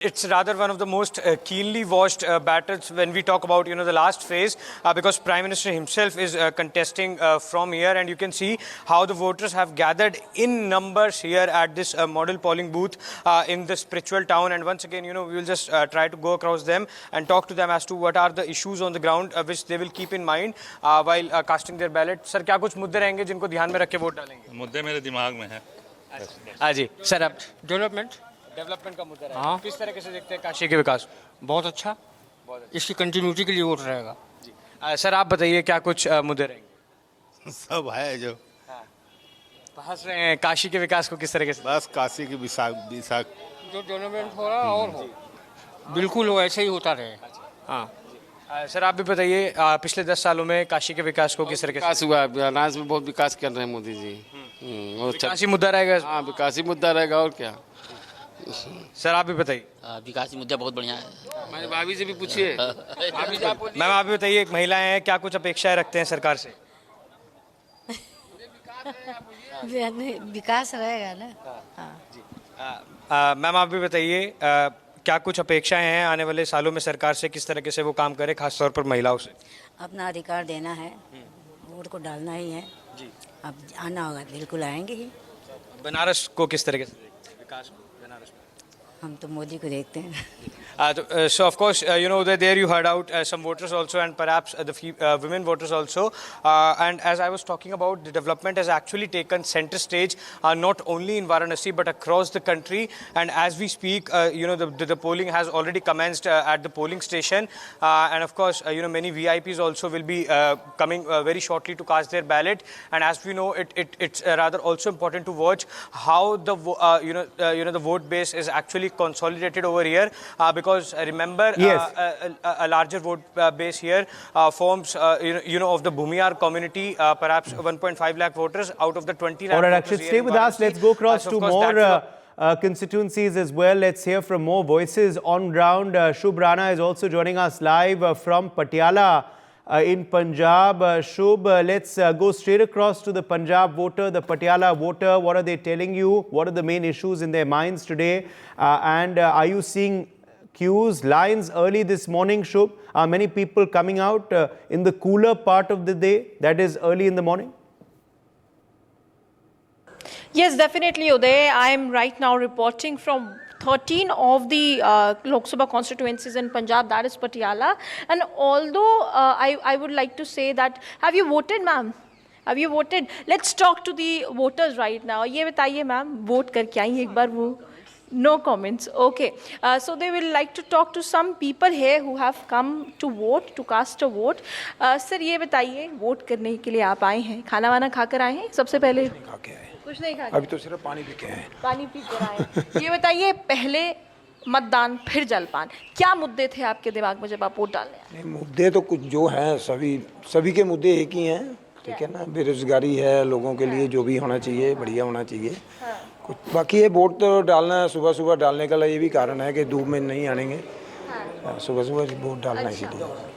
It's rather one of the most keenly watched battles when we talk about, the last phase, because Prime Minister himself is contesting from here, and you can see how the voters have gathered in numbers here at this model polling booth in the spiritual town. And once again, we will just try to go across them and talk to them as to what are the issues on the ground which they will keep in mind while casting their ballot. Sir, क्या कुछ मुद्दे रहेंगे जिनको ध्यान में रख के vote डालेंगे? मुद्दे मेरे दिमाग में है। हाँ जी सर, अब डेवलपमेंट का मुद्दा है। हाँ। किस तरह से देखते हैं काशी के विकास? बहुत अच्छा, इसकी कंटिन्यूटी के लिए वोट रहेगा। जी सर, आप बताइए क्या कुछ मुद्दे रहेंगे? सब है जो हंस रहे हैं, काशी के विकास को किस तरह से? बस काशी की विशाख जो डेवलपमेंट हो रहा और हो, बिल्कुल वो ऐसे ही होता रहे। हाँ सर, आप भी बताइए पिछले 10 सालों में काशी के विकास को किस तरह से? विकास हुआ है, अनाज में बहुत विकास कर रहे हैं मोदी जी। और विकास ही मुद्दा रहेगा? हाँ, विकास ही मुद्दा रहेगा और क्या। सर, आप भी बताइए। विकास मुद्दा बहुत बढ़िया है। मैंने भाभी से भी पूछिए। मैम, आप भी बताइए, एक महिला हैं, क्या कुछ अपेक्षाएं रखते हैं सरकार से? विकास रहेगा ना। हाँ। मैम, आप भी बताइए क्या कुछ अपेक्षाएं हैं आने वाले सालों में सरकार से, किस तरीके से वो काम करे, खासतौर पर महिलाओं से? अपना अधिकार देना है, वोट को डालना ही है जी। अब आना होगा, बिल्कुल आएंगे ही। बनारस को किस तरीके से विकास को? बनारस हम तो मोदी को देखते हैं। So of course, there you heard out some voters also, and perhaps the women voters also. And as I was talking about, the development has actually taken center stage, not only in Varanasi but across the country. And as we speak, the polling has already commenced at the polling station. And of course, many VIPs also will be coming very shortly to cast their ballot. And as we know, it's rather also important to watch how the the vote base is actually consolidated over here, because remember, yes. A larger vote base here forms of the Bhumiyar community, perhaps 1.5 lakh voters out of the 20 lakh. All right, voters Akshit, stay with us. Let's go across to more constituencies as well. Let's hear from more voices on ground. Shubh Rana is also joining us live from Patiala in Punjab. Shubh, let's go straight across to the Punjab voter, the Patiala voter. What are they telling you? What are the main issues in their minds today? And are you seeing queues, lines early this morning, Shubh? Are many people coming out in the cooler part of the day, that is early in the morning? Yes, definitely, Uday. I am right now reporting from 13 of the Lok Sabha constituencies in Punjab, that is Patiala. And although I would like to say that, have you voted, ma'am? Have you voted? Let's talk to the voters right now. ये बताइए ma'am, vote करके आई एक बार वो? No comments. Okay. So they will like to talk to some people here who have come to vote, to cast a vote. Sir, ये बताइए, vote करने के लिए आप आए हैं, खाना वाना खाकर आए हैं सबसे पहले? खा के आए, कुछ नहीं खा के? अभी तो सिर्फ पानी पी के आए। पानी पी कर आए। ये बताइए, पहले मतदान फिर जलपान, क्या मुद्दे थे आपके दिमाग में जब आप वोट डालने आए? नहीं, मुद्दे तो कुछ जो हैं सभी के मुद्दे एक ही हैं, ठीक है ना। बेरोजगारी है, लोगों के लिए जो भी होना चाहिए बढ़िया होना चाहिए। कुछ बाकी ये वोट तो डालना, सुबह सुबह डालने का ये भी कारण है कि धूप में नहीं आनेंगे, सुबह सुबह वोट डालना इसीलिए।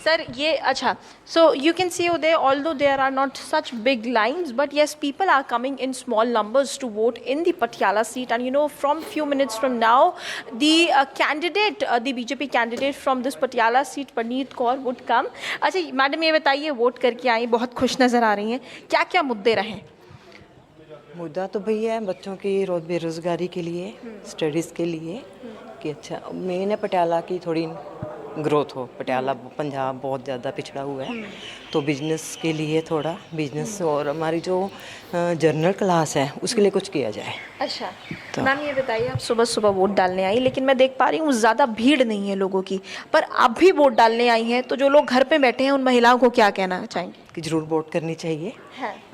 सर, ये अच्छा, so you can see there, although there are not such big lines, but yes, people are coming in small numbers to vote in the Patiala seat. And from few minutes from now, the candidate, the BJP candidate from this Patiala seat, Parneet Kaur, would come. अच्छा madam, ये बताइए, vote करके आई, बहुत खुश नज़र आ रही हैं, क्या क्या मुद्दे रहे? मुद्दा तो भैया है बच्चों की बेरोज़गारी के लिए, स्टडीज़ के लिए, कि अच्छा मेन है पटियाला की थोड़ी ग्रोथ हो। पटियाला पंजाब बहुत ज़्यादा पिछड़ा हुआ है, तो बिजनेस के लिए थोड़ा बिजनेस, और हमारी जो जनरल क्लास है उसके लिए कुछ किया जाए। अच्छा तो मैम, ये बताइए, आप सुबह सुबह वोट डालने आई, लेकिन मैं देख पा रही हूँ ज़्यादा भीड़ नहीं है लोगों की, पर आप भी वोट डालने आई हैं, तो जो लोग घर पे बैठे हैं उन महिलाओं को क्या कहना चाहेंगे? कि ज़रूर वोट करनी चाहिए।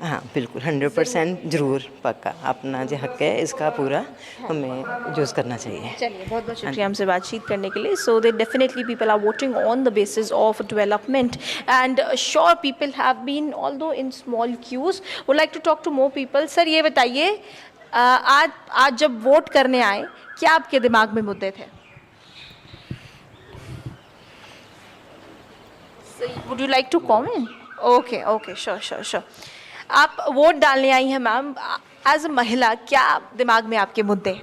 हाँ बिल्कुल, 100% ज़रूर, पक्का, अपना जो हक है इसका पूरा हमें यूज़ करना चाहिए। चलिए, बहुत बहुत शुक्रिया हमसे बातचीत करने के लिए। So they definitely people are voting on the basis of development, and sure people have been although in small queues. Would like to talk to more people. Sir, ये बताइए, आज जब वोट करने आए, क्या आपके दिमाग में मुद्दे थे? Would you like to comment? Okay, sure. आप वोट डालने आई हैं मैम, एज अ महिला, क्या दिमाग में आपके मुद्दे?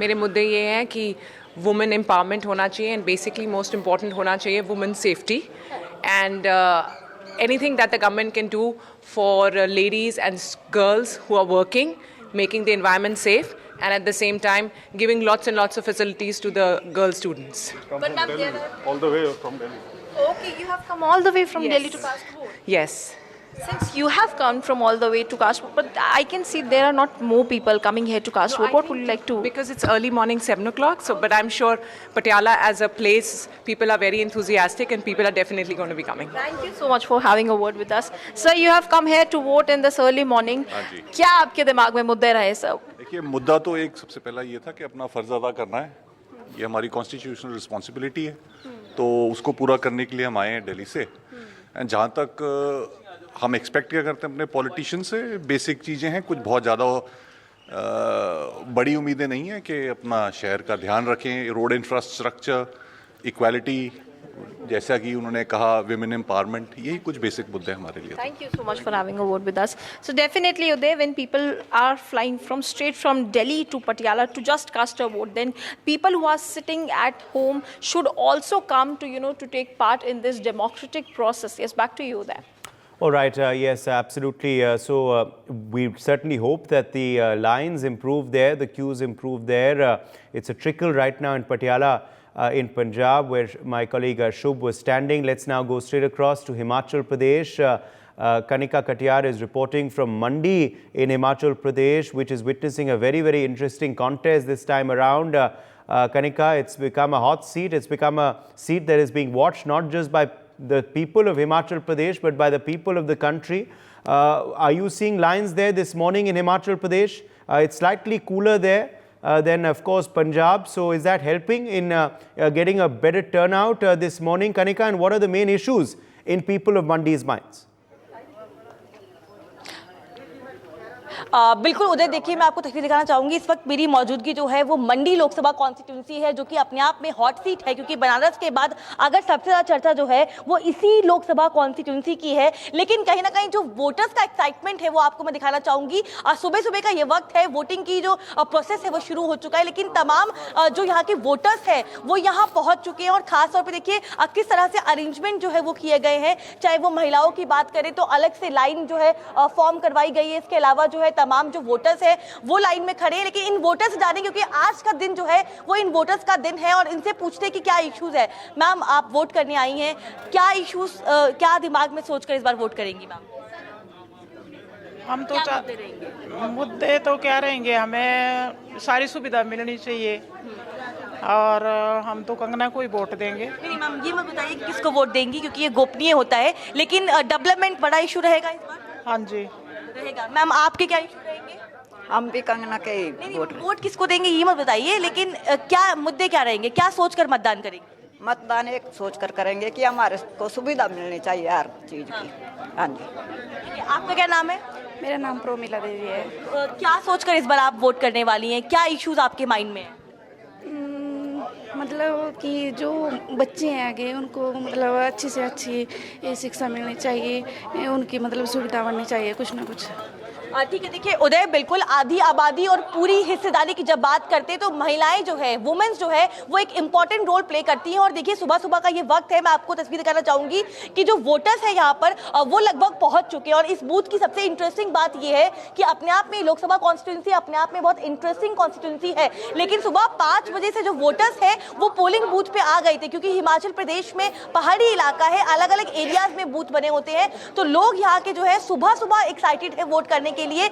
मेरे मुद्दे ये हैं कि वुमेन एम्पावरमेंट होना चाहिए एंड बेसिकली मोस्ट इम्पॉर्टेंट होना चाहिए women safety and anything that the government can do for ladies and girls who are working, making the environment safe, and at the same time giving lots and lots of facilities to the girl students. But ma'am, all the way from Delhi. okay, you have come all the way from Delhi to cast a vote. Yes. Since you have come from all the way to cast vote, but I can see there are not more people coming here to cast vote. What would you like to? Because it's early morning, 7 o'clock. So, but I'm sure Patiala as a place, people are very enthusiastic, and people are definitely going to be coming. Thank you so much for having a word with us, sir. You have come here to vote in this early morning. हाँ जी। क्या आपके दिमाग में मुद्दे रहे sir? देखिए, मुद्दा तो एक सबसे पहला ये था कि अपना फ़र्ज़ अदा करना है, ये हमारी कॉन्स्टिट्यूशनल रिस्पॉन्सिबिलिटी है, तो उसको पूरा करने के लिए हम आए हैं दिल्ली से। एंड जहाँ तक हम एक्सपेक्ट क्या करते हैं अपने पॉलिटिशियन से, बेसिक चीज़ें हैं, कुछ बहुत ज़्यादा बड़ी उम्मीदें नहीं हैं कि अपना शहर का ध्यान रखें, रोड इंफ्रास्ट्रक्चर, इक्वालिटी, जैसा कि उन्होंने कहा विमेन एम्पावरमेंट, यही कुछ बेसिक मुद्दे हमारे लिए। Thank you so much for having a word with us. So definitely, Uday, when people are flying straight from Delhi to Patiala to just cast a vote, then people who are sitting at home should also come to to take part in this democratic process. Yes, back to you there. All right, yes, absolutely. So we certainly hope that the lines improve there, the queues improve there. It's a trickle right now in Patiala in Punjab, where my colleague Shubh was standing. Let's now go straight across to Himachal Pradesh. Kanika Katiyar is reporting from Mandi in Himachal Pradesh, which is witnessing a very, very interesting contest this time around. Kanika, it's become a hot seat. It's become a seat that is being watched not just by the people of Himachal Pradesh, but by the people of the country. Are you seeing lines there this morning in Himachal Pradesh? It's slightly cooler there than, of course, Punjab. So is that helping in getting a better turnout this morning, Kanika? And what are the main issues in people of Mandi's minds? बिल्कुल उदय, देखिए मैं आपको तस्वीर दिखाना चाहूंगी। इस वक्त मेरी मौजूदगी जो है वो मंडी लोकसभा कॉन्स्टिट्यूंसी है, जो कि अपने आप में हॉट सीट है, क्योंकि बनारस के बाद अगर सबसे ज़्यादा चर्चा जो है वो इसी लोकसभा कॉन्स्टिट्यूंसी की है। लेकिन कहीं ना कहीं जो वोटर्स का एक्साइटमेंट है वो आपको मैं दिखाना चाहूंगी। सुबह सुबह का ये वक्त है, वोटिंग की जो प्रोसेस है वो शुरू हो चुका है, लेकिन तमाम जो यहाँ के वोटर्स है वो यहाँ पहुँच चुके हैं। और खासतौर पर देखिए किस तरह से अरेंजमेंट जो है वो किए गए हैं। चाहे वो महिलाओं की बात करें तो अलग से लाइन जो है फॉर्म करवाई गई है। इसके अलावा जो है तमाम जो वोटर्स है वो लाइन में खड़े हैं। लेकिन इन वोटर्स से जाने, क्योंकि आज का दिन जो है वो इन वोटर्स का दिन है, और इनसे पूछते हैं कि क्या इश्यूज है। मैम, आप वोट करने आई हैं, क्या इश्यूज क्या दिमाग में सोचकर इस बार वोट करेंगी मैम? हम तो मुद्दे तो क्या रहेंगे, हमें सारी सुविधा मिलनी चाहिए, और हम तो कंगना को ही वोट देंगे। नहीं मैम, ये मत बताइए कि किसको वोट देंगी, क्योंकि ये गोपनीय होता है, लेकिन डेवलपमेंट बड़ा इशू रहेगा इस बार। हाँ जी रहेगा। मैम, आपके क्या इशू रहेंगे? हम भी कंगना के वोट किसको देंगे ये मत बताइए, लेकिन क्या मुद्दे क्या रहेंगे, क्या सोचकर मतदान करेंगे? मतदान एक सोच कर करेंगे कि हमारे को सुविधा मिलनी चाहिए हर चीज़ की। हाँ जी। आपका क्या नाम है? मेरा नाम प्रोमिला देवी है। क्या सोचकर इस बार आप वोट करने वाली हैं, क्या इश्यूज आपके माइंड में है? मतलब कि जो बच्चे हैं आगे उनको मतलब अच्छी से अच्छी शिक्षा मिलनी चाहिए, उनकी मतलब सुविधा बननी चाहिए कुछ ना कुछ। ठीक है। देखिए उदय, बिल्कुल आधी आबादी और पूरी हिस्सेदारी की जब बात करते हैं तो महिलाएं जो है, वुमेन्स जो है वो एक इंपॉर्टेंट रोल प्ले करती हैं। और देखिए सुबह सुबह का ये वक्त है, मैं आपको तस्वीर दिखाना चाहूंगी कि जो वोटर्स है यहाँ पर वो लगभग पहुंच चुके हैं। और इस बूथ की सबसे इंटरेस्टिंग बात ये है कि अपने आप में लोकसभा कॉन्स्टिट्यूंसी अपने आप में बहुत इंटरेस्टिंग कॉन्स्टिट्यूंसी है, लेकिन सुबह 5 बजे से जो वोटर्स है वो पोलिंग बूथ पे आ गए थे, क्योंकि हिमाचल प्रदेश में पहाड़ी इलाका है, अलग अलग एरियाज में बूथ बने होते हैं, तो लोग यहाँ के जो है सुबह सुबह एक्साइटेड है वोट करने के लिए।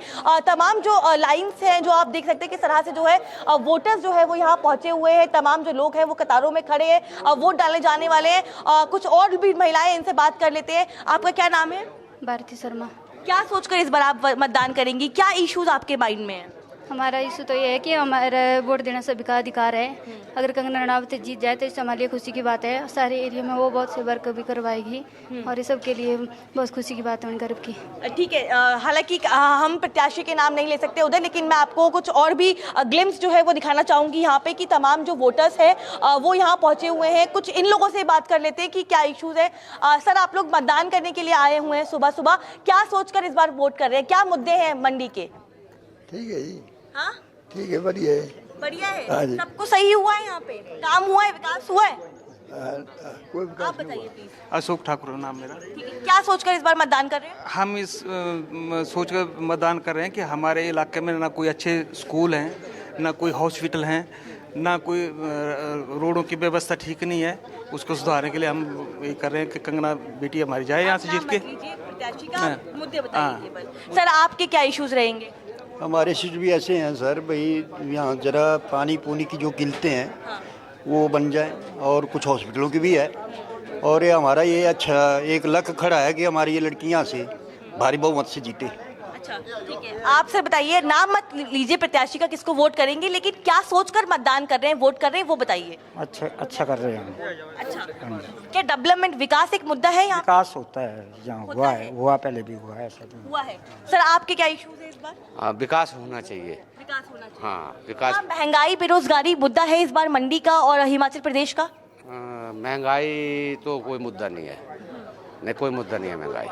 तमाम जो लाइन्स हैं, जो आप देख सकते हैं किस तरह से जो है वोटर्स जो है वो यहाँ पहुंचे हुए हैं, तमाम जो लोग हैं वो कतारों में खड़े हैं, वोट डालने जाने वाले हैं। कुछ और भी महिलाएं, इनसे बात कर लेते हैं। आपका क्या नाम है? भारती शर्मा। क्या सोचकर इस बार आप मतदान करेंगी, क्या इश्यूज आपके माइंड में है? हमारा इशू तो ये है कि हमारा वोट देना सभी का अधिकार है। अगर कंगना रनावत जीत जाए तो इससे हमारे लिए खुशी की बात है। सारे एरिया में वो बहुत से वर्क भी करवाएगी और ये सब के लिए बहुत खुशी की बात है, उन गर्व की। ठीक है। हालांकि हम प्रत्याशी के नाम नहीं ले सकते उधर, लेकिन मैं आपको कुछ और भी ग्लिम्स जो है वो दिखाना चाहूँगी यहाँ पे कि तमाम जो वोटर्स हैं वो यहाँ पहुँचे हुए हैं। कुछ इन लोगों से बात कर लेते हैं कि क्या इशूज़ है। सर, आप लोग मतदान करने के लिए आए हुए हैं सुबह सुबह, क्या सोचकर इस बार वोट कर रहे हैं, क्या मुद्दे हैं मंडी के? ठीक है जी। हाँ ठीक है, बढ़िया है। बढ़िया हाँ है, जी। सबको सही हुआ है, यहाँ पे काम हुआ है, विकास हुआ है। आप बताइए प्लीज। अशोक ठाकुर नाम मेरा। ठीक है, क्या सोचकर इस बार मतदान कर रहे हैं? हम इस सोचकर मतदान कर रहे हैं कि हमारे इलाके में ना कोई अच्छे स्कूल हैं, ना कोई हॉस्पिटल हैं, ना कोई रोडों की व्यवस्था ठीक नहीं है। उसको सुधारने के लिए हम ये कर रहे हैं कि कंगना बेटी हमारी जाए यहाँ से जीत के। प्रत्याशी का मुद्दे बताइए केवल। सर आपके क्या इश्यूज रहेंगे? हमारे इश्यूज भी ऐसे हैं सर भाई, यहाँ जरा पानी पूनी की जो किल्लतें हैं वो बन जाए, और कुछ हॉस्पिटलों की भी है। और ये हमारा ये अच्छा एक लक खड़ा है कि हमारी ये लड़कियाँ से भारी बहुमत से जीते। अच्छा ठीक है, आप सर बताइए, नाम मत लीजिए प्रत्याशी का, किसको वोट करेंगे, लेकिन क्या सोचकर मतदान कर रहे हैं, वोट कर रहे हैं, वो बताइए। अच्छा कर रहे हैं। अच्छा, क्या डेवलपमेंट विकास एक मुद्दा है यहाँ? विकास होता है यहाँ, हुआ पहले भी हुआ है सब। हुआ है। सर आपके क्या इश्यूज है इस बार? विकास होना चाहिए। विकास होना चाहिए। हाँ, विकास। महंगाई बेरोजगारी मुद्दा है इस बार मंडी का और हिमाचल प्रदेश का? महंगाई तो कोई मुद्दा नहीं है, नहीं कोई मुद्दा नहीं है महंगाई।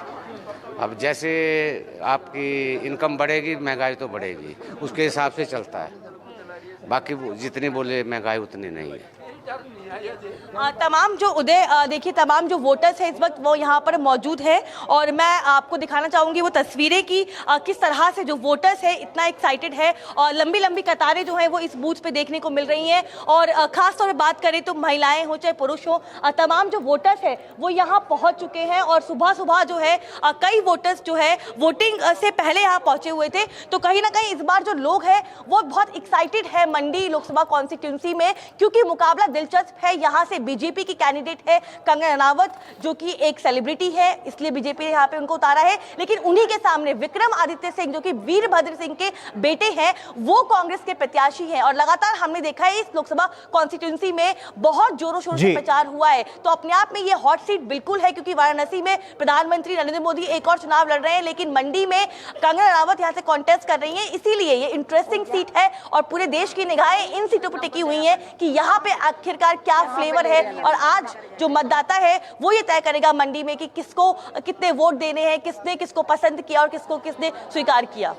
अब जैसे आपकी इनकम बढ़ेगी महंगाई तो बढ़ेगी, उसके हिसाब से चलता है। बाकी जितनी बोले महंगाई उतनी नहीं है। तमाम जो देखिए तमाम जो वोटर्स हैं इस वक्त वो यहाँ पर मौजूद है, और मैं आपको दिखाना चाहूँगी वो तस्वीरें कि किस तरह से जो वोटर्स है इतना एक्साइटेड है, और लंबी लंबी कतारें जो हैं वो इस बूथ पे देखने को मिल रही हैं। और ख़ास तौर पे बात करें तो महिलाएं हो चाहे पुरुष हो, तमाम जो वोटर्स है वो यहाँ पहुँच चुके हैं। और सुबह सुबह जो है कई वोटर्स जो है वोटिंग से पहले यहाँ पहुँचे हुए थे। तो कहीं ना कहीं इस बार जो लोग हैं वो बहुत एक्साइटेड है मंडी लोकसभा कॉन्स्टिट्यूंसी में, क्योंकि मुकाबला दिलचस्प है। यहाँ से बीजेपी की कैंडिडेट है कंगना रनावत, जो कि एक सेलिब्रिटी है, इसलिए बीजेपी ने यहाँ पे उनको उतारा है। लेकिन उन्हीं के सामने विक्रम आदित्य सिंह, जो कि वीरभद्र सिंह के बेटे हैं, वो कांग्रेस के प्रत्याशी हैं। और लगातार हमने देखा है इस लोकसभा कॉन्स्टिट्यूंसी में बहुत जोरों शोरों से प्रचार हुआ है। तो अपने आप में ये हॉट सीट बिल्कुल है, क्योंकि वाराणसी में प्रधानमंत्री नरेंद्र मोदी एक और चुनाव लड़ रहे हैं, लेकिन मंडी में कंगना रनावत यहाँ से कॉन्टेस्ट कर रही है। इसीलिए ये इंटरेस्टिंग सीट है और पूरे देश की निगाहें इन सीटों पर टिकी हुई है कि यहाँ पे आखिरकार क्या फ्लेवर है। और आज जो मतदाता है वो ये तय करेगा मंडी में कि किसको कितने वोट देने हैं, किसने किसको पसंद किया और किसने स्वीकार किया।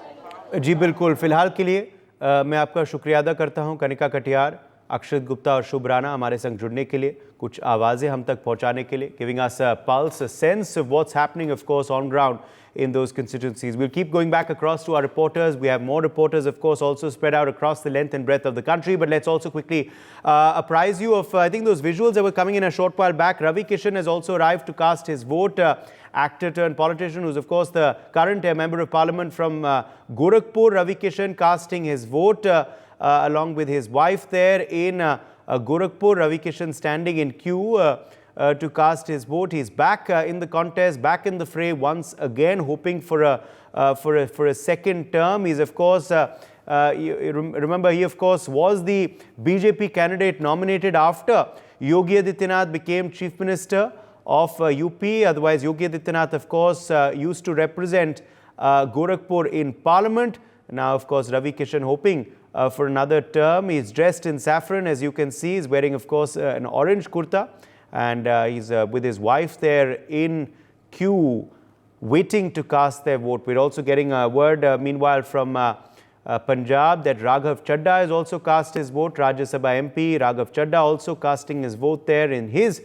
जी बिल्कुल, फिलहाल के लिए मैं आपका शुक्रिया अदा करता हूं कनिका कटियार, अक्षत गुप्ता और शुभ राणा हमारे संग जुड़ने के लिए, कुछ आवाज़ें हम तक पहुंचाने के लिए, giving us a pulse, a sense of what's happening of course on ground in those constituencies. We'll keep going back across to our reporters. We have more reporters, of course, also spread out across the length and breadth of the country. But let's also quickly apprise you of, I think, those visuals that were coming in a short while back. Ravi Kishan has also arrived to cast his vote. Actor turned politician, who's, of course, the current member of parliament from Gorakhpur. Ravi Kishan casting his vote along with his wife there in Gorakhpur. Ravi Kishan standing in queue to cast his vote. He's back in the contest, back in the fray once again, hoping for a second term. He's, of course, remember, he, of course, was the BJP candidate nominated after Yogi Adityanath became Chief Minister of UP. Otherwise, Yogi Adityanath, of course, used to represent Gorakhpur in Parliament. Now, of course, Ravi Kishan hoping for another term. He's dressed in saffron, as you can see. He's wearing, of course, an orange kurta. And he's with his wife there in queue, waiting to cast their vote. We're also getting a word, meanwhile, from Punjab that Raghav Chadha has also cast his vote. Rajya Sabha MP Raghav Chadha also casting his vote there in his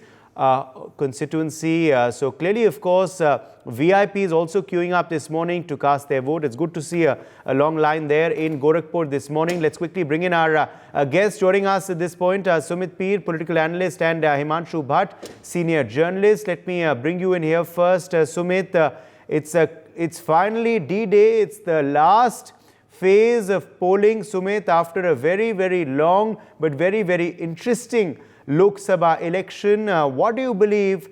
constituency. So clearly, of course, VIPs also queuing up this morning to cast their vote. It's good to see a long line there in Gorakhpur this morning. Let's quickly bring in our guests joining us at this point, Sumit Peer, political analyst, and Himanshu Bhatt, senior journalist. Let me bring you in here first. Sumit, it's finally D-Day. It's the last phase of polling, Sumit, after a very, very long but very, very interesting Lok Sabha election. What do you believe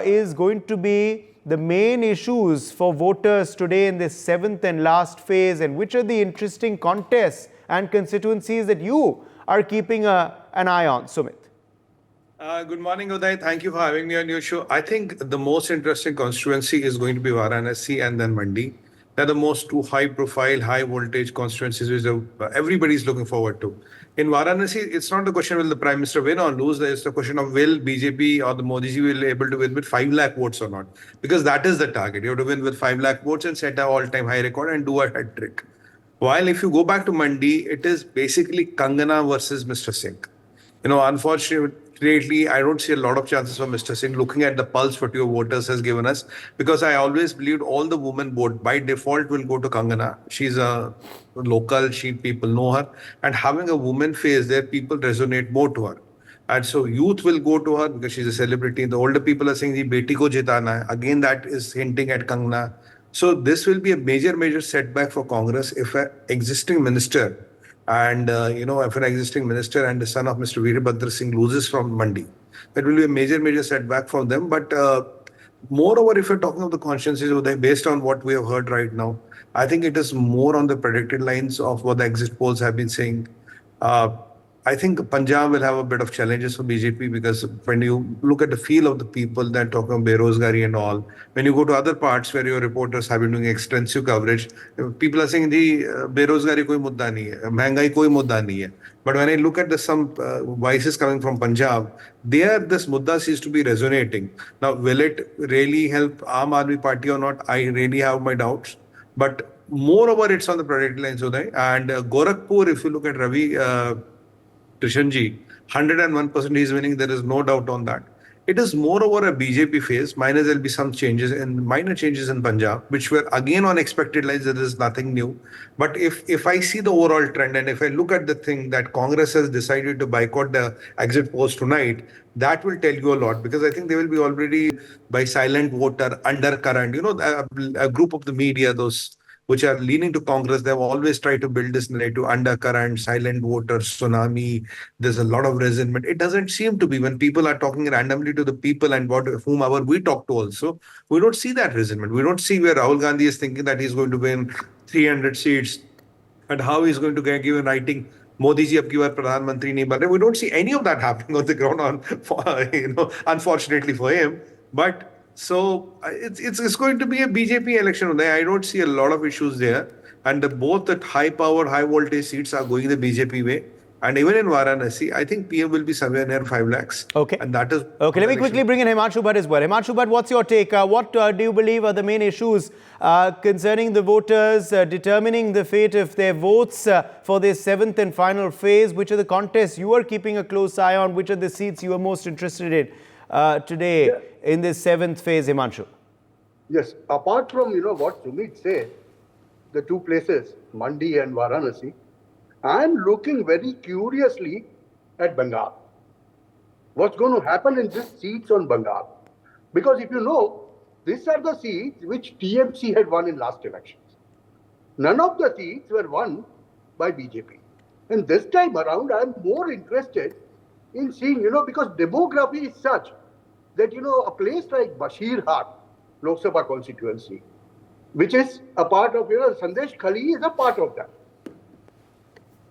is going to be the main issues for voters today in this seventh and last phase, and which are the interesting contests and constituencies that you are keeping an eye on, Sumit? Good morning, Uday. Thank you for having me on your show. I think the most interesting constituency is going to be Varanasi and then Mandi. They're the most two high-profile, high-voltage constituencies which everybody is looking forward to. In Varanasi, it's not the question will the Prime Minister win or lose. It's the question of will BJP or the Modi ji will be able to win with 5 lakh votes or not. Because that is the target. You have to win with 5 lakh votes and set an all-time high record and do a hat trick. While if you go back to Mandi, it is basically Kangana versus Mr. Singh. Unfortunately, I don't see a lot of chances for Mr. Singh looking at the pulse what your voters has given us, because I always believed all the women vote by default will go to Kangana. She's a local, people know her, and having a woman face there, people resonate more to her. And so youth will go to her because she's a celebrity. The older people are saying, "Ji, beti ko jitana hai." Again, that is hinting at Kangana. So this will be a major setback for Congress if an existing minister if an existing minister and the son of Mr. Veerbhadra Singh loses from Mandi. That will be a major setback for them. But moreover, if you're talking of the constituencies, based on what we have heard right now, I think it is more on the predicted lines of what the exit polls have been saying. I think Punjab will have a bit of challenges for BJP, because when you look at the feel of the people that talk about Berozgari and all, when you go to other parts where your reporters have been doing extensive coverage, people are saying, "The Berozgari koi mudda nahi hai, महंगाई koi mudda nahi hai." But when I look at some voices coming from Punjab, there this mudda seems to be resonating. Now, will it really help Aam Aadmi Party or not? I really have my doubts. But moreover, it's on the predicted lines, Uday. And Gorakhpur, if you look at Ravi Krishanji, 101% he's winning. There is no doubt on that. It is moreover a BJP phase. Minus there'll be some minor changes in Punjab, which were again on expected lines. There is nothing new. But if I see the overall trend, and if I look at the thing that Congress has decided to boycott the exit polls tonight, that will tell you a lot, because I think they will be already by silent voter undercurrent. A group of the media, those which are leaning to Congress, they've always tried to build this narrative: undercurrent, silent voters, tsunami. There's a lot of resentment. It doesn't seem to be when people are talking randomly to the people and whomever we talk to also. We don't see that resentment. We don't see where Rahul Gandhi is thinking that he's going to win 300 seats and how he's going to give a writing, Modi ji abki baar Pradhan Mantri nahi ban rahe. We don't see any of that happening on the ground, unfortunately for him. But so it's going to be a BJP election. I don't see a lot of issues there. And both the high-powered, high-voltage seats are going the BJP way. And even in Varanasi, I think PM will be somewhere near 5 lakhs. Okay. And that is... Okay, let me quickly bring in Himanshu Bhatt as well. Himanshu Bhatt, what's your take? What do you believe are the main issues concerning the voters, determining the fate of their votes for this 7th and final phase? Which are the contests you are keeping a close eye on? Which are the seats you are most interested in today in this 7th phase, Himanshu? Yes, apart from, what Sumit said, the two places, Mandi and Varanasi, I am looking very curiously at Bengal. What's going to happen in these seats on Bengal? Because if you know, these are the seats which TMC had won in last elections. None of the seats were won by BJP. And this time around, I am more interested in seeing, because demography is such that, a place like Bashirhat, Lok Sabha constituency, which is a part of, Sandesh Khali is a part of that.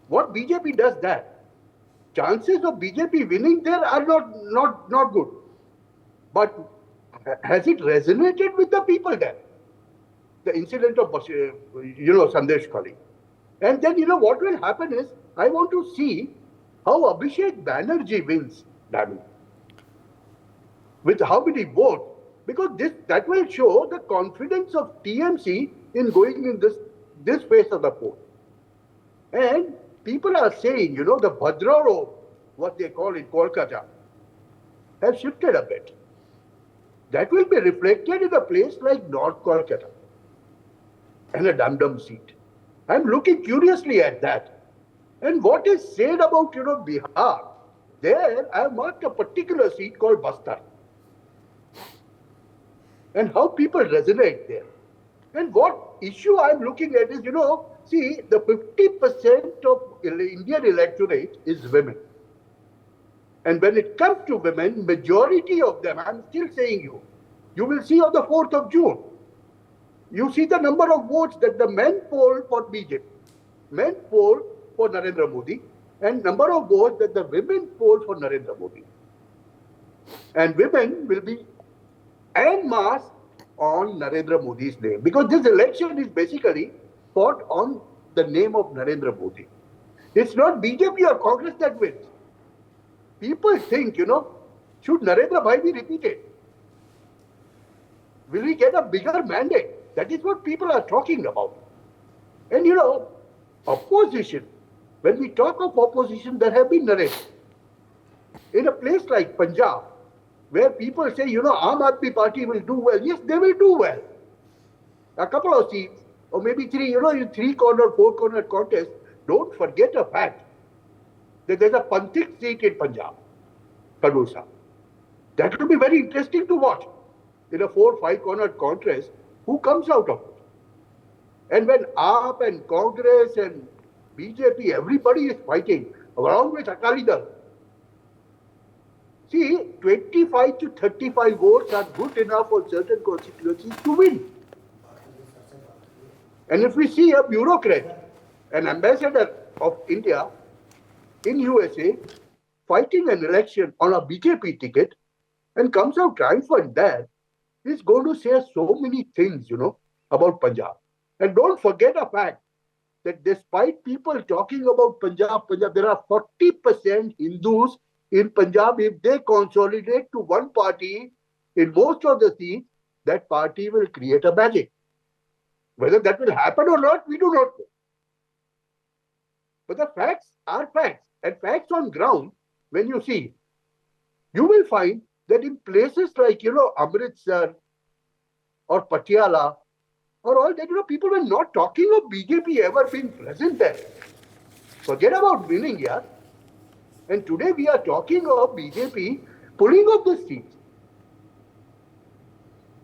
What BJP does that, chances of BJP winning there are not good. But has it resonated with the people there? The incident of Sandesh Khali. And then, what will happen is, I want to see how Abhishek Banerjee wins Diamond. With how many votes? Because that will show the confidence of TMC in going in this phase of the poll. And people are saying, the Bhadraro, what they call in Kolkata, have shifted a bit. That will be reflected in a place like North Kolkata and a Dum-Dum seat. I'm looking curiously at that. And what is said about, Bihar, there I have marked a particular seat called Bastar. And how people resonate there. And what issue I'm looking at is, see, the 50% of Indian electorate is women. And when it comes to women, majority of them, I'm still saying you will see on the 4th of June, you see the number of votes that the men poll for BJP, men poll for Narendra Modi, and number of votes that the women poll for Narendra Modi. And women will be en masse on Narendra Modi's name, because this election is basically fought on the name of Narendra Modi. It's not BJP or Congress that wins. People think, should Narendra Bhai be repeated? Will we get a bigger mandate? That is what people are talking about. And opposition, when we talk of opposition, there have been narratives. In a place like Punjab, where people say, Aam Aadmi Party will do well. Yes, they will do well. A couple of seats, or maybe three, in three-corner, four-corner contest. Don't forget a fact that there's a Panthik seat in Punjab, Kadursa. That will be very interesting to watch. In a 4 or 5 cornered contest, who comes out of it? And when AAP and Congress and BJP, everybody is fighting, along with Akali Dal. See, 25 to 35 votes are good enough for certain constituencies to win. And if we see a bureaucrat, an ambassador of India in USA, fighting an election on a BJP ticket and comes out triumphant there, he's going to say so many things, about Punjab. And don't forget a fact that despite people talking about Punjab, there are 40% Hindus in Punjab. If they consolidate to one party in most of the seats, that party will create a magic. Whether that will happen or not, we do not know. But the facts are facts. And facts on ground, when you see, you will find that in places like, Amritsar or Patiala or all that, people were not talking of BJP ever being present there. Forget about winning here. And today we are talking of BJP pulling off the seats.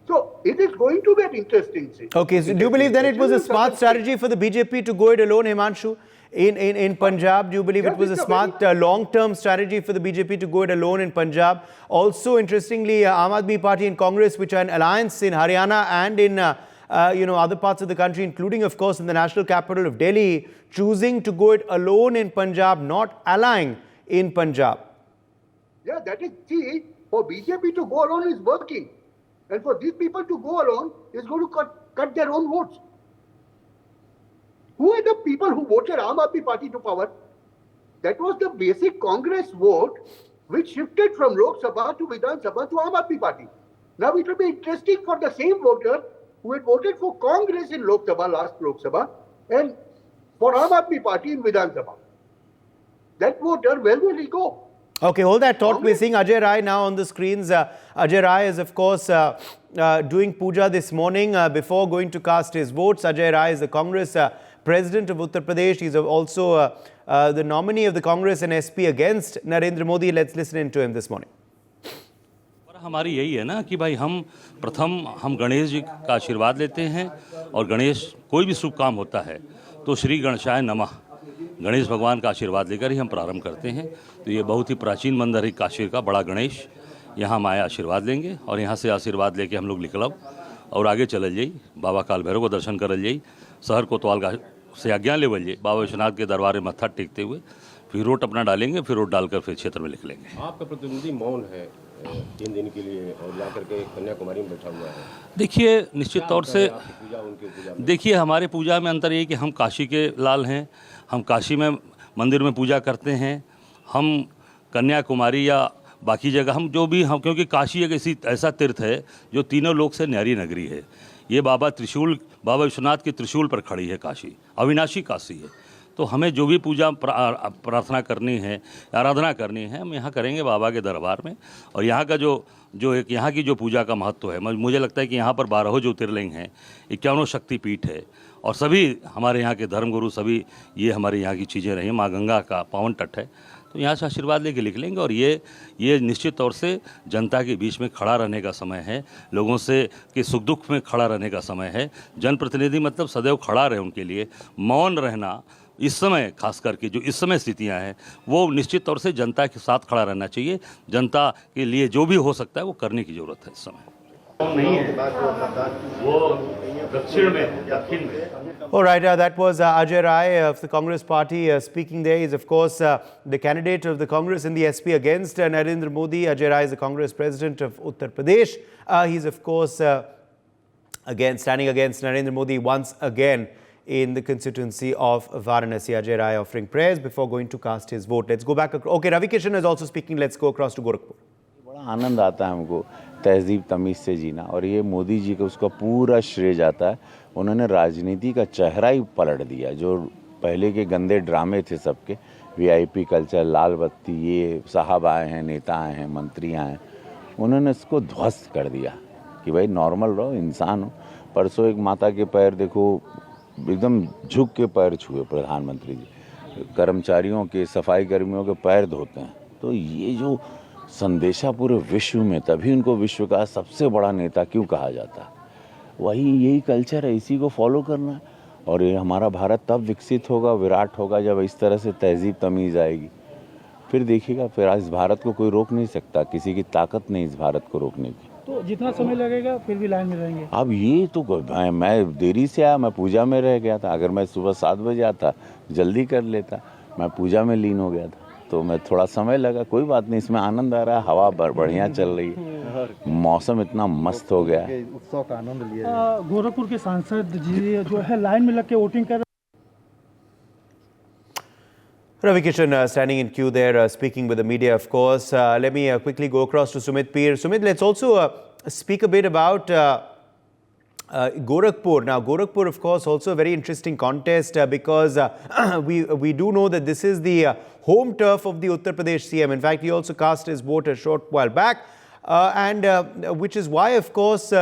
So it is going to be an interesting thing. Okay, so do you believe then it was a smart strategy for the BJP to go it alone, Himanshu? In Punjab, do you believe it was a smart long-term strategy for the BJP to go it alone in Punjab? Also, interestingly, Aam Aadmi Party and Congress, which are an alliance in Haryana and in other parts of the country, including, of course, in the national capital of Delhi, choosing to go it alone in Punjab, not allying in Punjab. Yeah, that is, see, for BJP to go alone is working. And for these people to go alone is going to cut their own votes. Who are the people who voted Aam Aadmi Party to power? That was the basic Congress vote which shifted from Lok Sabha to Vidhan Sabha to Aam Aadmi Party. Now it will be interesting for the same voter who had voted for Congress in Lok Sabha, last Lok Sabha, and for Aam Aadmi Party in Vidhan Sabha. That voter, where will he go? Okay, hold that thought. We're seeing Ajay Rai now on the screens. Ajay Rai is, of course, doing puja this morning before going to cast his votes. Ajay Rai is the Congress president of Uttar Pradesh. He's also the nominee of the Congress and SP against Narendra Modi. Let's listen in to him this morning. हमारी यही है ना कि भाई हम गणेश जी का आशीर्वाद लेते हैं और गणेश कोई भी शुभ काम होता है तो श्री गणेशाय नमः गणेश भगवान का आशीर्वाद लेकर ही हम प्रारंभ करते हैं। तो ये बहुत ही प्राचीन मंदिर है काशी का बड़ा गणेश, यहाँ हम आए आशीर्वाद लेंगे और यहाँ से आशीर्वाद लेके हम लोग निकलब और आगे चलल जाई बाबा काल भैरव को दर्शन करल जाई शहर कोतवाल से आज्ञा लेवल जाई बाबा विश्वनाथ के दरबार में मत्था टेकते हुए फिर रोट अपना डालेंगे, फिर रोट डालकर फिर क्षेत्र में निकलेंगे। आपका प्रतिनिधि मौन है 3 दिन के लिए और जाकर के कन्याकुमारी में बैठा हुआ है। देखिए निश्चित तौर से देखिए हमारे पूजा में अंतर ये कि हम काशी के लाल हैं, हम काशी में मंदिर में पूजा करते हैं, हम कन्याकुमारी या बाकी जगह हम जो भी हम क्योंकि काशी एक ऐसा तीर्थ है जो तीनों लोक से न्यारी नगरी है। ये बाबा विश्वनाथ के त्रिशूल पर खड़ी है काशी, अविनाशी काशी है। तो हमें जो भी पूजा प्रार्थना करनी है, आराधना करनी है, हम यहाँ करेंगे बाबा के दरबार में। और यहाँ का जो एक यहाँ की जो पूजा का महत्व है, मुझे लगता है कि यहाँ पर 12 ज्योतिर्लिंग हैं, 51 शक्तिपीठ है और सभी हमारे यहाँ के धर्मगुरु सभी ये हमारे यहाँ की चीज़ें रही। माँ गंगा का पावन तट है तो यहाँ से आशीर्वाद लेके निकलेंगे। और ये निश्चित तौर से जनता के बीच में खड़ा रहने का समय है, लोगों से के सुख दुख में खड़ा रहने का समय है। जनप्रतिनिधि मतलब सदैव खड़ा रहे, उनके लिए मौन रहना इस समय खास करके जो इस समय स्थितियां हैं वो निश्चित तौर से जनता के साथ खड़ा रहना चाहिए। जनता के लिए जो भी हो सकता है वो करने की ज़रूरत है इस समय। नहीं है वो दक्षिण में दक्षिण में। All right, that was Ajay Rai of the Congress party speaking there. He's, of course, the candidate of the Congress in the SP against Narendra Modi. Ajay Rai is the Congress president of Uttar Pradesh. He's, of course, standing against Narendra Modi once again in the constituency of Varanasi. Ajay Rai offering prayers before going to cast his vote. Let's go back. Okay, Ravi Kishan is also speaking. Let's go across to Gorakhpur. बड़ा आनंद आता है हमको तहजीब तमीज़ से जीना और ये मोदी जी को उसका पूरा श्रेय जाता है। उन्होंने राजनीति का चेहरा ही पलट दिया। जो पहले के गंदे ड्रामे थे सबके, वीआईपी कल्चर, लाल बत्ती, ये साहब आए हैं, नेता आए हैं, मंत्री आए हैं, उन्होंने इसको ध्वस्त कर दिया कि भाई नॉर्मल रहो, इंसान हो। परसों एक माता के पैर देखो, एकदम झुक के पैर छुए प्रधानमंत्री जी, कर्मचारियों के, सफाई कर्मियों के पैर धोते हैं। तो ये जो संदेशा पूरे विश्व में, तभी उनको विश्व का सबसे बड़ा नेता क्यों कहा जाता, वही यही कल्चर है, इसी को फॉलो करना है। और ये हमारा भारत तब विकसित होगा, विराट होगा, जब इस तरह से तहजीब तमीज़ आएगी। फिर देखिएगा, फिर इस भारत को कोई रोक नहीं सकता, किसी की ताकत नहीं इस भारत को रोकने की। तो जितना समय लगेगा फिर भी लाइन में रहेंगे। अब ये तो मैं देरी से आया, मैं पूजा में रह गया था। अगर मैं सुबह 7 बजे आता, जल्दी कर लेता, मैं पूजा में लीन हो गया था, तो मैं थोड़ा समय लगा। कोई बात नहीं, इसमें आनंद आ रहा है, हवा बढ़िया चल रही है, मौसम इतना मस्त हो गया है। उत्सव का आनंद लिया। गोरखपुर के सांसद जी जो है लाइन में लग के वोटिंग कर। Ravi Kishan standing in queue there, speaking with the media, of course. Let me quickly go across to Sumit Peer. Sumit, let's also speak a bit about Gorakhpur. Now, Gorakhpur, of course, also a very interesting contest because we do know that this is the home turf of the Uttar Pradesh CM. In fact, he also cast his vote a short while back, and which is why, of course,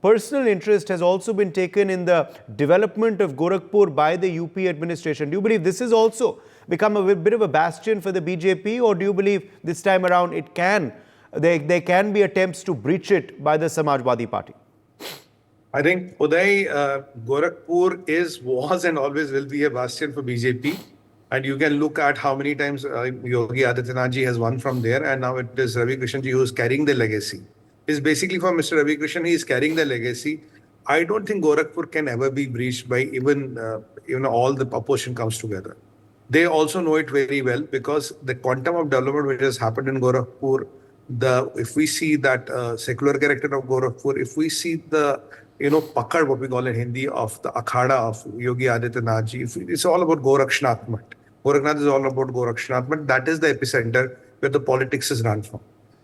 personal interest has also been taken in the development of Gorakhpur by the UP administration. Do you believe this has also become a bit of a bastion for the BJP, or do you believe this time around there can be attempts to breach it by the Samajwadi Party? I think Uday, Gorakhpur was and always will be a bastion for BJP. And you can look at how many times Yogi Adityanath ji has won from there, and now it is Ravi Krishan ji who is carrying the legacy. It's basically for Mr. Ravi Krishan, he is carrying the legacy. I don't think Gorakhpur can ever be breached by even all the opposition comes together. They also know it very well because the quantum of development which has happened in Gorakhpur, if we see that secular character of Gorakhpur, if we see the pakad, what we call in Hindi, of the akhada of Yogi Adityanath ji, it's all about Gorakshnatmat. Gorakhnath is all about Gorakshnatmat. That is the epicenter where the politics is run from.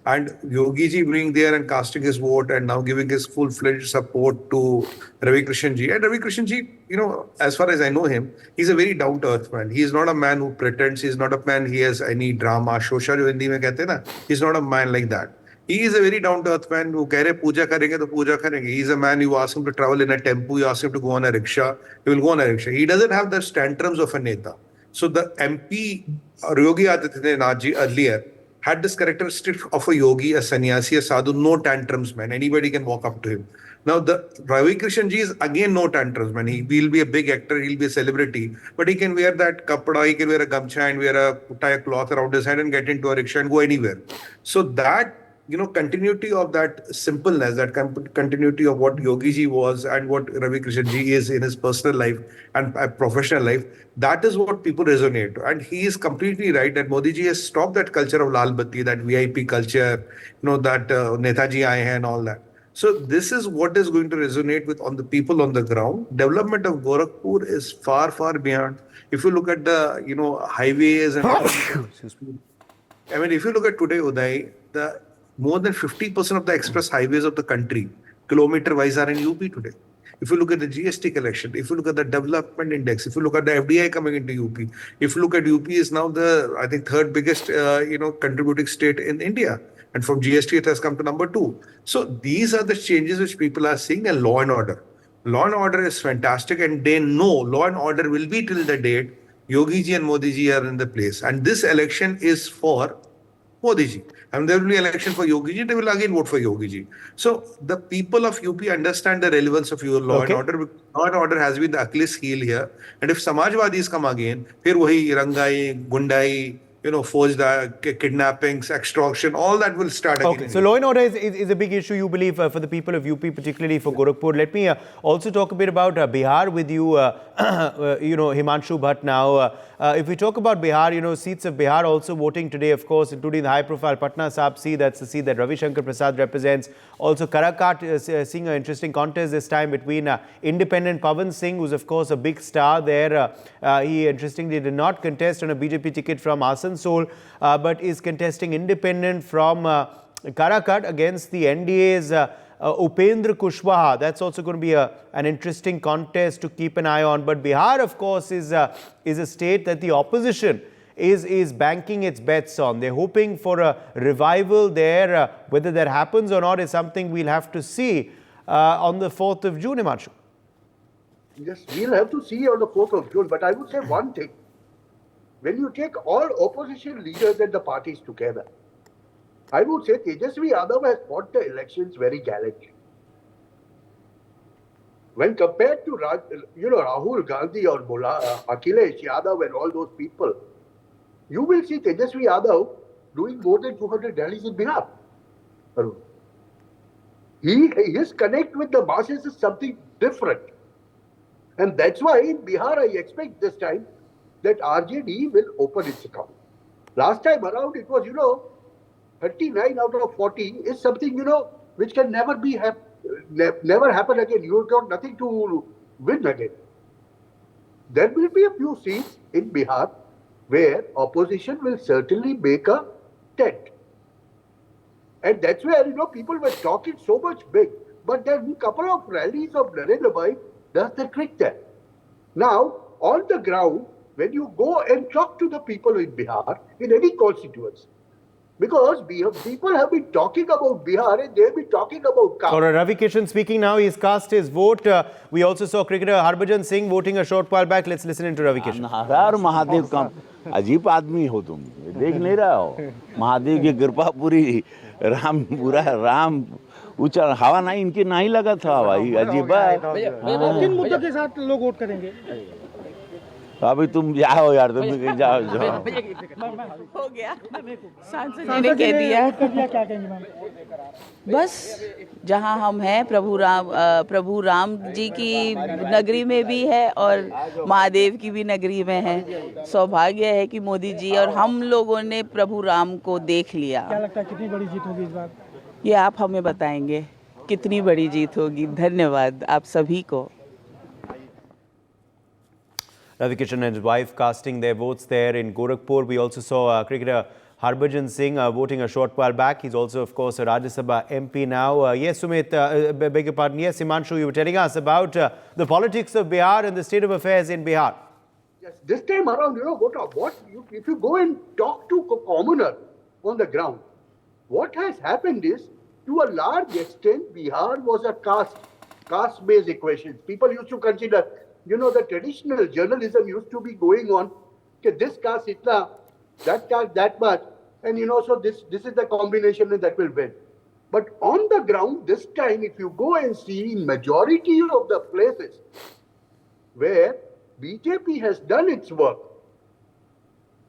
And Yogi ji being there and casting his vote and now giving his full-fledged support to Ravi Krishan ji. And Ravi Krishan ji, as far as I know him, he's a very down-to-earth man. He is not a man who pretends. He's not a man he has any drama, shosha jo Hindi mein kehte na. He's not a man like that. He is a very down-to-earth man who keh rahe puja karenge to puja karenge. He is a man, you ask him to travel in a tempo, you ask him to go on a rickshaw, he will go on a rickshaw. He doesn't have the tantrums of a neta. So the MP, Yogi Adityanath ji, earlier, had this characteristic of a yogi, a sannyasi, a sadhu, no tantrums, man. Anybody can walk up to him. Now, the Ravi Krishan ji is again no tantrums, man. He will be a big actor, he'll be a celebrity, but he can wear that kapda, he can wear a gamcha and tie a cloth around his head and get into a rickshaw and go anywhere. So that, continuity of that simpleness, that continuity of what Yogi ji was and what Ravi Krishan ji is in his personal life and professional life, that is what people resonate. And he is completely right that Modi ji has stopped that culture of Lal Batti, that VIP culture, that Netaji aaye hain and all that. So this is what is going to resonate with on the people on the ground. Development of Gorakhpur is far, far beyond. If you look at the, highways and all, I mean, if you look at today, Uday, more than 50% of the express highways of the country, kilometer-wise, are in UP today. If you look at the GST collection, if you look at the development index, if you look at the FDI coming into UP, if you look at UP is now the, I think, third biggest, contributing state in India. And from GST, it has come to number 2. So these are the changes which people are seeing, and law and order. Law and order is fantastic, and they know law and order will be till the date Yogi ji and Modi ji are in the place. And this election is for Modi ji. And there will be election for Yogi ji, they will again vote for Yogi ji. So the people of UP understand the relevance of your law and order. Law and order has been the Achilles heel here. And if Samajwadis come again, fir wahi rangai, gundai, forged kidnappings, extortion, all that will start again. Okay, so law and order is a big issue, you believe, for the people of UP, particularly for Gorakhpur. Let me also talk a bit about Bihar with you, Himanshu Bhatt now. If we talk about Bihar, seats of Bihar also voting today, of course, including the high-profile Patna Sahib seat, that's the seat that Ravi Shankar Prasad represents. Also, Karakat is seeing an interesting contest this time between independent Pawan Singh, who's, of course, a big star there. He, interestingly, did not contest on a BJP ticket from Asansol, but is contesting independent from Karakat against the NDA's Upendra Kushwaha. That's also going to be an interesting contest to keep an eye on. But Bihar, of course, is a state that the opposition is banking its bets on. They're hoping for a revival there. Whether that happens or not is something we'll have to see on the 4th of June, Himanshu. Yes, we'll have to see on the 4th of June. But I would say one thing. When you take all opposition leaders and the parties together, I would say Tejasvi Yadav has fought the elections very gallantly. When compared to Rahul Gandhi or Akhilesh Yadav and all those people, you will see Tejasvi Yadav doing more than 200 rallies in Bihar. His connect with the masses is something different. And that's why in Bihar I expect this time that RJD will open its account. Last time around it was, 39 out of 40 is something, which can never never happen again. You've got nothing to win again. There will be a few seats in Bihar where opposition will certainly make a tent. And that's where, people were talking so much big. But then a couple of rallies of Narendra Bhai does the trick there. Now, on the ground, when you go and talk to the people in Bihar, in any constituency, because people have been talking about Bihar and they have been talking about caste. All right, Ravi Kishan speaking now. He's cast his vote. We also saw cricketer Harbhajan Singh voting a short while back. Let's listen into Ravi Kishan. यार महादेव का अजीब आदमी हो तुम, देख नहीं रहा हो? महादेव की कृपा पूरी, राम पूरा राम ऊंचा हवा नहीं, इनकी नहीं लगा था हवा, अजीब है। किन मुद्दों के साथ लोग वोट करेंगे? अभी तुम जाओ यार, तुम कहीं जाओ। हो गया, सांसद जी ने कह दिया। क्या कहेंगे मैम? बस जहां हम हैं प्रभु राम जी की नगरी में भी है और महादेव की भी नगरी में है। सौभाग्य है कि मोदी जी और हम लोगों ने प्रभु राम को देख लिया। क्या लगता है कितनी बड़ी जीत होगी इस बार? ये आप हमें बताएंगे कितनी बड़ी जीत होगी। धन्यवाद आप सभी को। Ravi Kishan and his wife casting their votes there in Gorakhpur. We also saw cricketer Harbhajan Singh voting a short while back. He's also, of course, a Rajya Sabha MP now. Yes, Sumit, beg your pardon. Yes, Himanshu, you were telling us about the politics of Bihar and the state of affairs in Bihar. Yes, this time around, if you go and talk to a commoner on the ground, what has happened is, to a large extent, Bihar was a caste-based equation. People used to consider, the traditional journalism used to be going on, okay, this caste itna, that caste that much, and so this is the combination and that will win. But on the ground, this time, if you go and see in majority of the places where BJP has done its work,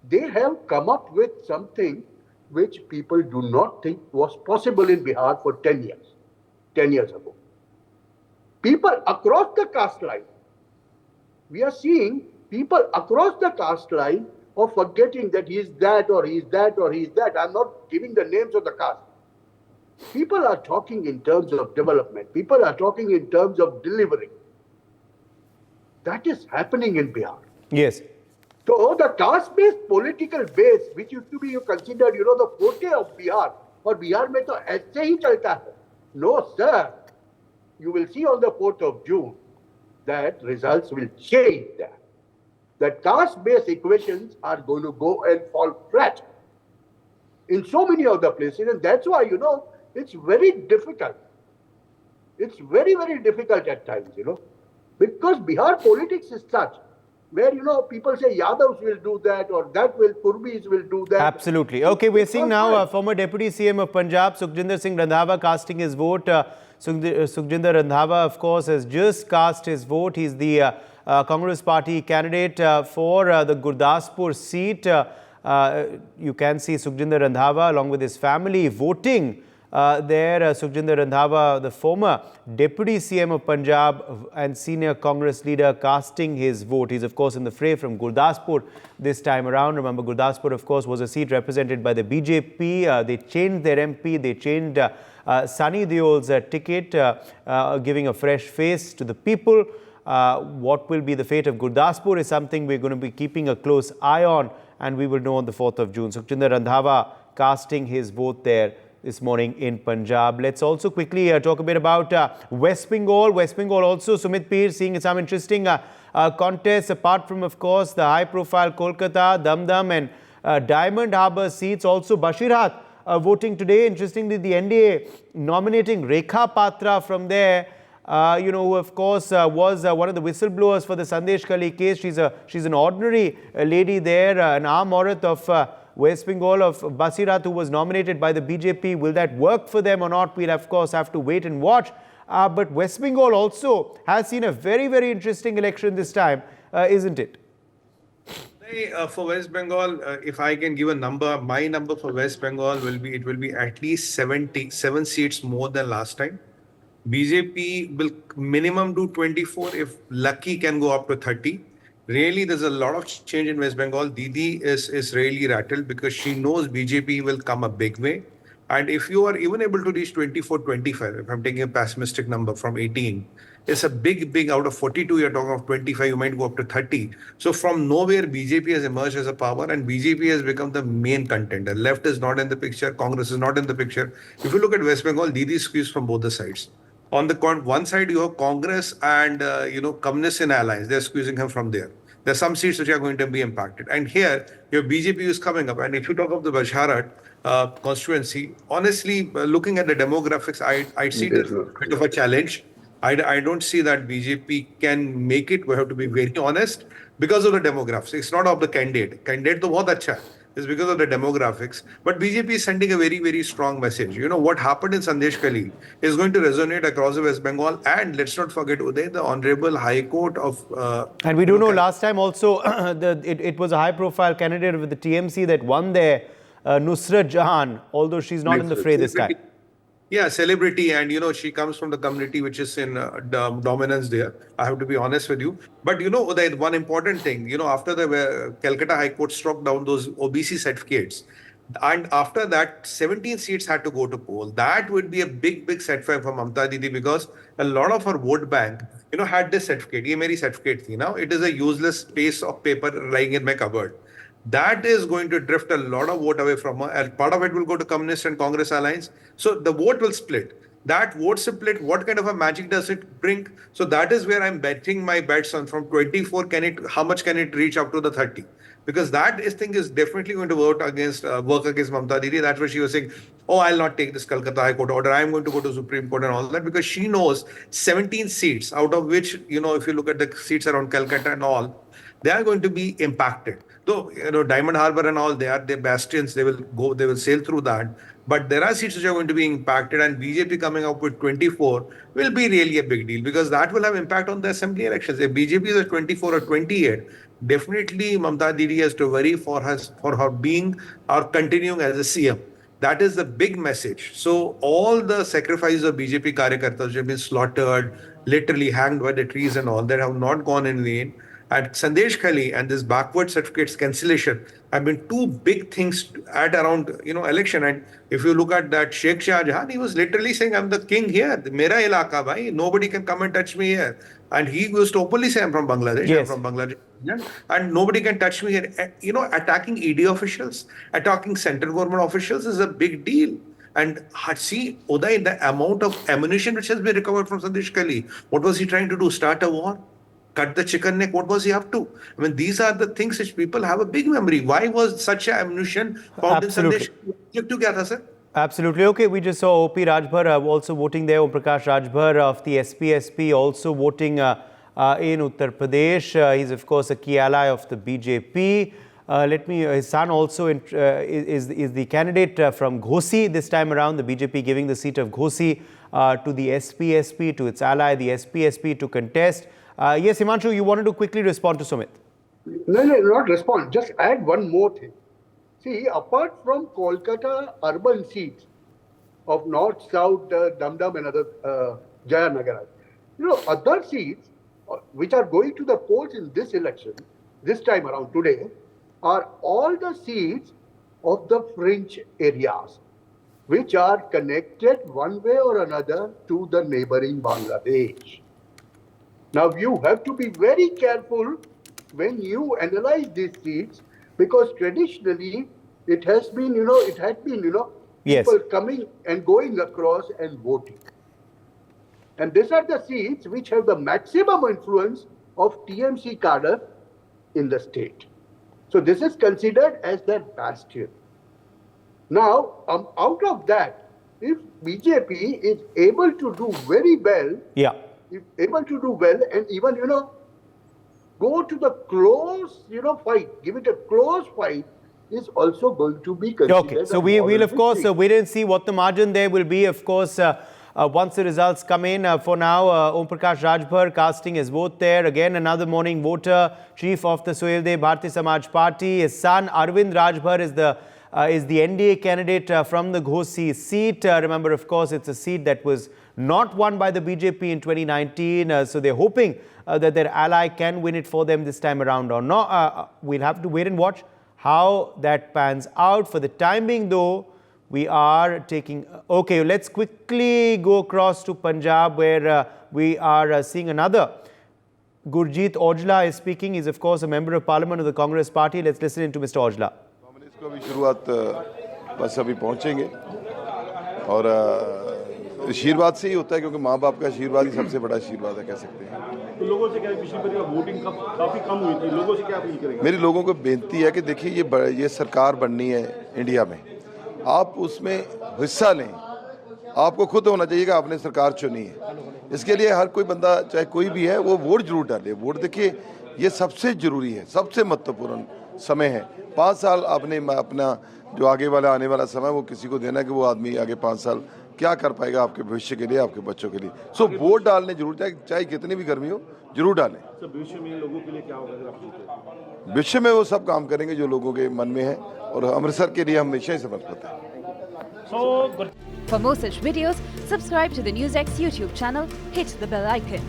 they have come up with something which people do not think was possible in Bihar for 10 years ago. People across the caste line, we are seeing people across the caste line of forgetting that he is that or he is that or he is that. I'm not giving the names of the caste. People are talking in terms of development. People are talking in terms of delivering. That is happening in Bihar. Yes. So the caste-based political base, which used to be considered, the forte of Bihar, or Bihar mein to aise hi chalta hai. No, sir. You will see on the 4th of June that results will change that. The caste-based equations are going to go and fall flat in so many of the places, and that's why, it's very difficult. It's very, very difficult at times, because Bihar politics is such where, people say Yadavs will do that or that will, Purbis will do that. Absolutely. Okay, we're seeing now former Deputy CM of Punjab, Sukhjinder Singh Randhawa, casting his vote. Sukhjinder Randhawa, of course, has just cast his vote. He's the Congress Party candidate for the Gurdaspur seat. You can see Sukhjinder Randhawa along with his family voting there. Sukhjinder Randhawa, the former Deputy CM of Punjab and senior Congress leader, casting his vote. He's, of course, in the fray from Gurdaspur this time around. Remember, Gurdaspur, of course, was a seat represented by the BJP. They changed their MP. They changed Sunny Deol's ticket, giving a fresh face to the people. What will be the fate of Gurdaspur is something we're going to be keeping a close eye on, and we will know on the 4th of June. Sukhjinder Randhawa casting his vote there. this morning in Punjab. Let's also quickly talk a bit about West Bengal. West Bengal also, Sumit Peer, seeing some interesting contests, apart from, of course, the high-profile Kolkata, Dum and Diamond Harbour seats. Also, Bashirat voting today. Interestingly, the NDA nominating Rekha Patra from there, who of course was one of the whistleblowers for the Sandesh Kali case. She's an ordinary lady there, an aam aurat of West Bengal, of Basirat, who was nominated by the BJP. Will that work for them or not? We'll of course have to wait and watch. But West Bengal also has seen a very, very interesting election this time, isn't it? For West Bengal, if I can give a number, my number for West Bengal will be at least 77 seats more than last time. BJP will minimum do 24, if lucky can go up to 30. Really, there's a lot of change in West Bengal. Didi is really rattled because she knows BJP will come a big way. And if you are even able to reach 24, 25, if I'm taking a pessimistic number from 18, it's a big out of 42, you're talking of 25, you might go up to 30. So from nowhere, BJP has emerged as a power and BJP has become the main contender. Left is not in the picture, Congress is not in the picture. If you look at West Bengal, Didi is squeezed from both the sides. On the one side, you have Congress and, communists in alliance. They're squeezing him from there. There are some seats which are going to be impacted. And here, your BJP is coming up. And if you talk of the Basharat constituency, honestly, looking at the demographics, I see it as a bit of a challenge. I don't see that BJP can make it. We have to be very honest because of the demographics. It's not of the candidate. Candidate to bahut acha hai. It's because of the demographics. But BJP is sending a very, very strong message. You know, what happened in Sandesh Kali is going to resonate across the West Bengal. And let's not forget, Uday, the Honorable High Court of... and we do know last time also, it was a high-profile candidate with the TMC that won there, Nusrat Jahan, although she's not in the fray this time. Yeah, celebrity, and she comes from the community which is in dominance there. I have to be honest with you. But Uday, one important thing, after the Calcutta High Court struck down those OBC certificates, and after that, 17 seats had to go to poll. That would be a big setback for Mamta Didi because a lot of her vote bank, had this certificate. Ye meri certificate thi. Now it is a useless piece of paper lying in my cupboard. That is going to drift a lot of vote away from her, and part of it will go to Communist and Congress alliance. So the vote will split. That vote split, what kind of a magic does it bring? So that is where I'm betting my bets on. From 24, how much can it reach up to the 30? Because that thing is definitely going to work against Mamta Didi. That's why she was saying, oh, I'll not take this Calcutta High Court order. I'm going to go to Supreme Court and all that, because she knows 17 seats, out of which, if you look at the seats around Calcutta and all, they are going to be impacted. Though, Diamond Harbour and all, they are their bastions, they will sail through that. But there are seats which are going to be impacted, and BJP coming up with 24 will be really a big deal, because that will have impact on the assembly elections. If BJP is at 24 or 28, definitely Mamta Didi has to worry for her being or continuing as a CM. That is the big message. So all the sacrifices of BJP Karyakartas have been slaughtered, literally hanged by the trees and all, that have not gone in vain. At Sandesh Kali and this backward certificates cancellation have been two big things at around election. And if you look at that Sheikh Shah Jahan, he was literally saying, I'm the king here, mera ilaka bhai, nobody can come and touch me here. And he used to openly say, I'm from Bangladesh, yes. I'm from Bangladesh, and nobody can touch me here. Attacking ED officials, attacking central government officials is a big deal. And see, Uday, the amount of ammunition which has been recovered from Sandesh Kali, what was he trying to do? Start a war? Cut the chicken neck? What was he up to? I mean, these are the things which people have a big memory. Why was such ammunition found in Sandesh? Absolutely. Okay, we just saw OP Rajbhar also voting there. Om Prakash Rajbhar of the SPSP also voting in Uttar Pradesh. He's, of course, a key ally of the BJP. His son also is the candidate from Ghosi this time around. The BJP giving the seat of Ghosi to the SPSP, to its ally, the SPSP, to contest. Yes, Himanshu, you wanted to quickly respond to Sumit. No, not respond. Just add one more thing. See, apart from Kolkata urban seats of North, South, Dum and other Jayanagar, other seats which are going to the polls in this election, this time around today, are all the seats of the fringe areas, which are connected one way or another to the neighboring Bangladesh. Now, you have to be very careful when you analyze these seats, because traditionally it has been, Yes. People coming and going across and voting. And these are the seats which have the maximum influence of TMC cadre in the state. So this is considered as their bastion. Now, out of that, if BJP is able to do very well, if able to do well and even, go to the close, fight, give it a close fight, is also going to be considered. Okay, so we will of course wait and see what the margin there will be. Of course, once the results come in, for now, Om Prakash Rajbhar casting his vote there. Again, another morning voter, chief of the Sohildev Bharatiya Samaj Party. His son Arvind Rajbhar is the NDA candidate from the Ghosi seat. Remember, of course, it's a seat that was not won by the BJP in 2019. So they're hoping that their ally can win it for them this time around or not. We'll have to wait and watch how that pans out. For the time being, though, we are taking... Okay, let's quickly go across to Punjab, where we are seeing another. Gurjeet Aujla is speaking. He's, of course, a member of Parliament of the Congress Party. Let's listen in to Mr. Aujla. इसको भी शुरुआत बस अभी पहुंचेंगे और आशीर्वाद से ही होता है क्योंकि माँ बाप का आशीर्वाद ही सबसे बड़ा आशीर्वाद है कह सकते हैं। तो लोगों से क्या पिछली बार वोटिंग काफी कम हुई थी, लोगों से क्या अपील करेंगे? मेरी लोगों को बेनती है कि देखिए ये सरकार बननी है इंडिया में, आप उसमें हिस्सा लें। आपको खुद होना चाहिए कि आपने सरकार चुनी है। इसके लिए हर कोई बंदा चाहे कोई भी है वो वोट जरूर डाले। वोट देखिए ये सबसे जरूरी है, सबसे महत्वपूर्ण समय है। 5 साल आपने अपना जो आगे वाला आने वाला समय वो किसी को देना कि वो आदमी आगे 5 साल क्या कर पाएगा आपके भविष्य के लिए, आपके बच्चों के लिए। सो वोट डालने जरूर, चाहे कितनी भी गर्मी हो जरूर डालें। भविष्य में लोगों के लिए क्या होगा अगर आप जीते? भविष्य में वो सब काम करेंगे जो लोगों के मन में है और अमृतसर के लिए हमेशा ही समर्पित है। For more such videos, subscribe to the NewsX YouTube channel, hit the bell icon.